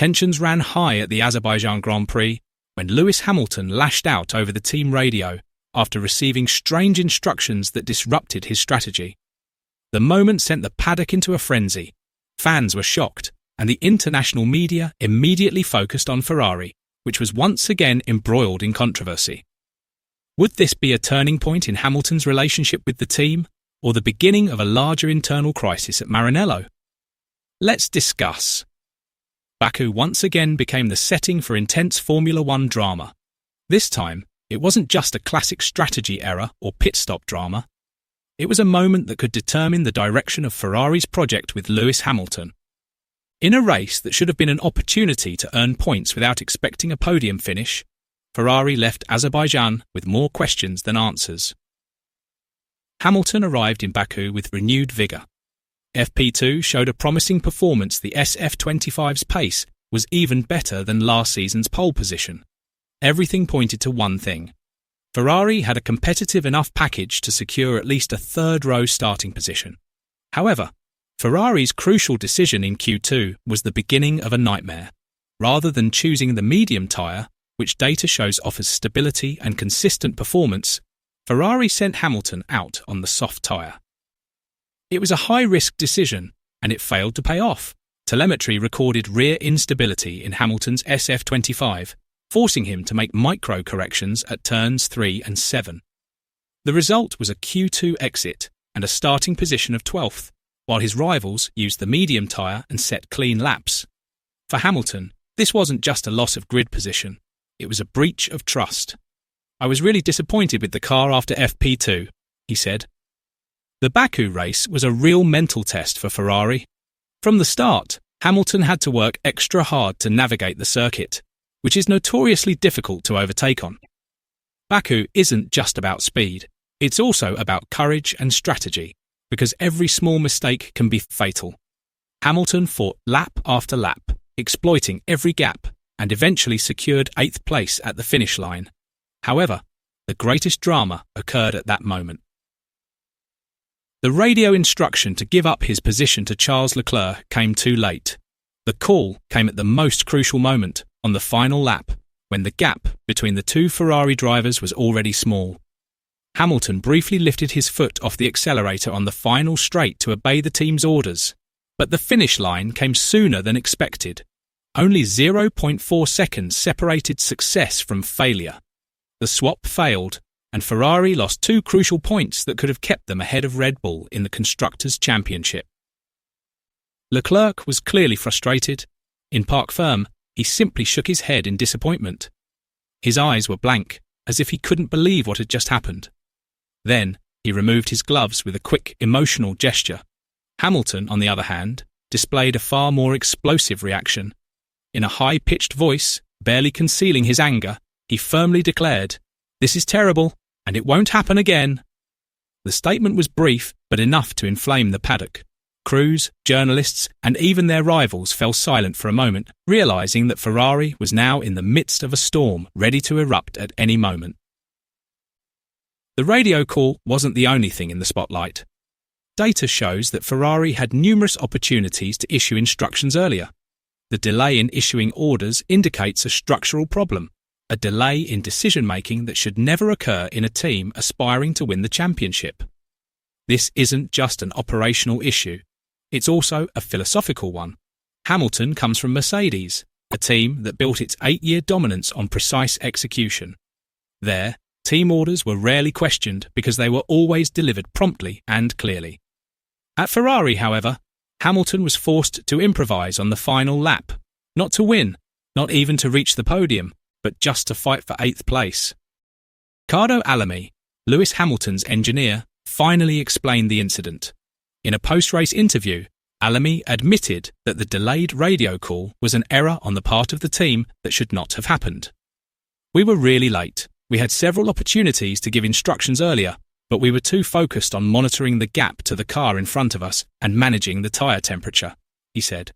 Tensions ran high at the Azerbaijan Grand Prix when Lewis Hamilton lashed out over the team radio after receiving strange instructions that disrupted his strategy. The moment sent the paddock into a frenzy. Fans were shocked, and the international media immediately focused on Ferrari, which was once again embroiled in controversy. Would this be a turning point in Hamilton's relationship with the team, or the beginning of a larger internal crisis at Maranello? Let's discuss. Baku once again became the setting for intense Formula One drama. This time, it wasn't just a classic strategy error or pit stop drama. It was a moment that could determine the direction of Ferrari's project with Lewis Hamilton. In a race that should have been an opportunity to earn points without expecting a podium finish, Ferrari left Azerbaijan with more questions than answers. Hamilton arrived in Baku with renewed vigour. FP2 showed a promising performance. The SF25's pace was even better than last season's pole position. Everything pointed to one thing. Ferrari had a competitive enough package to secure at least a third-row starting position. However, Ferrari's crucial decision in Q2 was the beginning of a nightmare. Rather than choosing the medium tyre, which data shows offers stability and consistent performance, Ferrari sent Hamilton out on the soft tyre. It was a high-risk decision, and it failed to pay off. Telemetry recorded rear instability in Hamilton's SF25, forcing him to make micro-corrections at turns 3 and 7. The result was a Q2 exit and a starting position of 12th, while his rivals used the medium tyre and set clean laps. For Hamilton, this wasn't just a loss of grid position, it was a breach of trust. "I was really disappointed with the car after FP2, he said. The Baku race was a real mental test for Ferrari. From the start, Hamilton had to work extra hard to navigate the circuit, which is notoriously difficult to overtake on. Baku isn't just about speed, it's also about courage and strategy, because every small mistake can be fatal. Hamilton fought lap after lap, exploiting every gap, and eventually secured 8th place at the finish line. However, the greatest drama occurred at that moment. The radio instruction to give up his position to Charles Leclerc came too late. The call came at the most crucial moment, on the final lap, when the gap between the two Ferrari drivers was already small. Hamilton briefly lifted his foot off the accelerator on the final straight to obey the team's orders, but the finish line came sooner than expected. Only 0.4 seconds separated success from failure. The swap failed, and Ferrari lost 2 crucial points that could have kept them ahead of Red Bull in the Constructors' Championship. Leclerc was clearly frustrated. In parc ferme, he simply shook his head in disappointment. His eyes were blank, as if he couldn't believe what had just happened. Then, he removed his gloves with a quick, emotional gesture. Hamilton, on the other hand, displayed a far more explosive reaction. In a high-pitched voice, barely concealing his anger, he firmly declared, "This is terrible, and it won't happen again." The statement was brief, but enough to inflame the paddock. Crews, journalists, and even their rivals fell silent for a moment, realizing that Ferrari was now in the midst of a storm ready to erupt at any moment. The radio call wasn't the only thing in the spotlight. Data shows that Ferrari had numerous opportunities to issue instructions earlier. The delay in issuing orders indicates a structural problem, a delay in decision-making that should never occur in a team aspiring to win the championship. This isn't just an operational issue, it's also a philosophical one. Hamilton comes from Mercedes, a team that built its 8-year dominance on precise execution. There, team orders were rarely questioned because they were always delivered promptly and clearly. At Ferrari, however, Hamilton was forced to improvise on the final lap, not to win, not even to reach the podium, but just to fight for 8th place. Riccardo Alemi, Lewis Hamilton's engineer, finally explained the incident. In a post-race interview, Alemi admitted that the delayed radio call was an error on the part of the team that should not have happened. "We were really late. We had several opportunities to give instructions earlier, but we were too focused on monitoring the gap to the car in front of us and managing the tyre temperature," he said.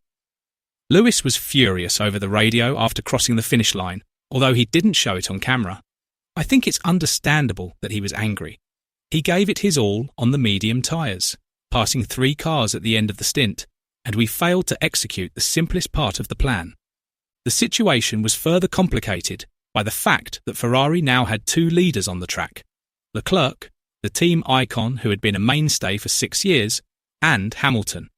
Lewis was furious over the radio after crossing the finish line, although he didn't show it on camera. I think it's understandable that he was angry. He gave it his all on the medium tyres, passing 3 cars at the end of the stint, and we failed to execute the simplest part of the plan. the situation was further complicated by the fact that Ferrari now had two leaders on the track: Leclerc, the team icon who had been a mainstay for 6 years, and Hamilton,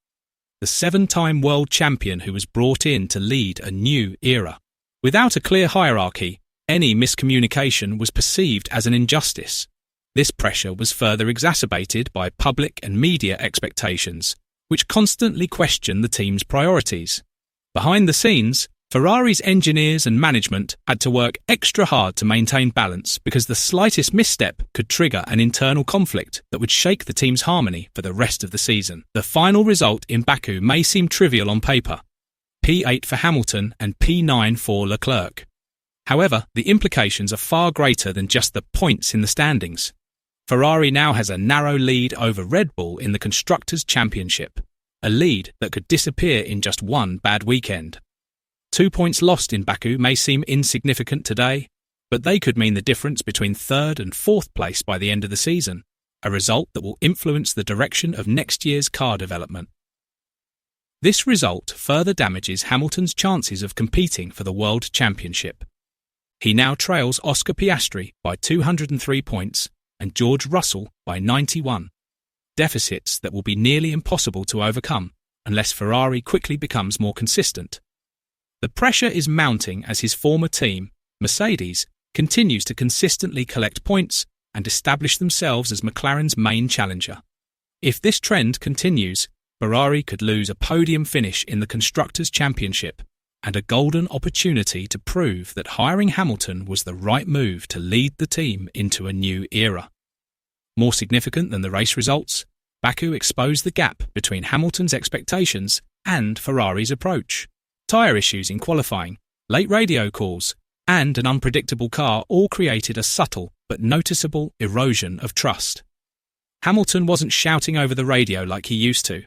the 7-time world champion who was brought in to lead a new era. Without a clear hierarchy, any miscommunication was perceived as an injustice. This pressure was further exacerbated by public and media expectations, which constantly questioned the team's priorities. Behind the scenes, Ferrari's engineers and management had to work extra hard to maintain balance because the slightest misstep could trigger an internal conflict that would shake the team's harmony for the rest of the season. The final result in Baku may seem trivial on paper: P8 for Hamilton and P9 for Leclerc. However, the implications are far greater than just the points in the standings. Ferrari now has a narrow lead over Red Bull in the Constructors' Championship, a lead that could disappear in just one bad weekend. 2 points lost in Baku may seem insignificant today, but they could mean the difference between 3rd and 4th place by the end of the season, a result that will influence the direction of next year's car development. This result further damages Hamilton's chances of competing for the World Championship. He now trails Oscar Piastri by 203 points and George Russell by 91, deficits that will be nearly impossible to overcome unless Ferrari quickly becomes more consistent. The pressure is mounting as his former team, Mercedes, continues to consistently collect points and establish themselves as McLaren's main challenger. If this trend continues, Ferrari could lose a podium finish in the Constructors' Championship and a golden opportunity to prove that hiring Hamilton was the right move to lead the team into a new era. More significant than the race results, Baku exposed the gap between Hamilton's expectations and Ferrari's approach. Tyre issues in qualifying, late radio calls, and an unpredictable car all created a subtle but noticeable erosion of trust. Hamilton wasn't shouting over the radio like he used to.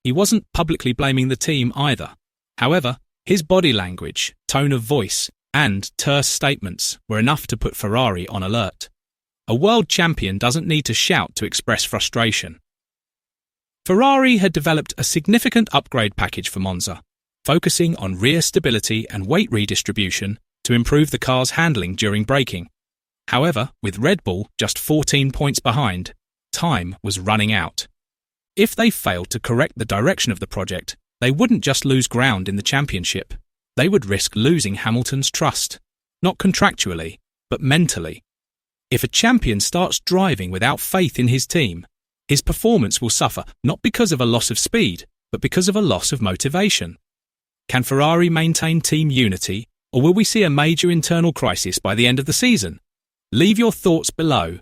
He wasn't publicly blaming the team either. However, his body language, tone of voice, and terse statements were enough to put Ferrari on alert. A world champion doesn't need to shout to express frustration. Ferrari had developed a significant upgrade package for Monza, focusing on rear stability and weight redistribution to improve the car's handling during braking. However, with Red Bull just 14 points behind, time was running out. If they failed to correct the direction of the project, they wouldn't just lose ground in the championship. They would risk losing Hamilton's trust, not contractually, but mentally. If a champion starts driving without faith in his team, his performance will suffer not because of a loss of speed, but because of a loss of motivation. Can Ferrari maintain team unity, or will we see a major internal crisis by the end of the season? Leave your thoughts below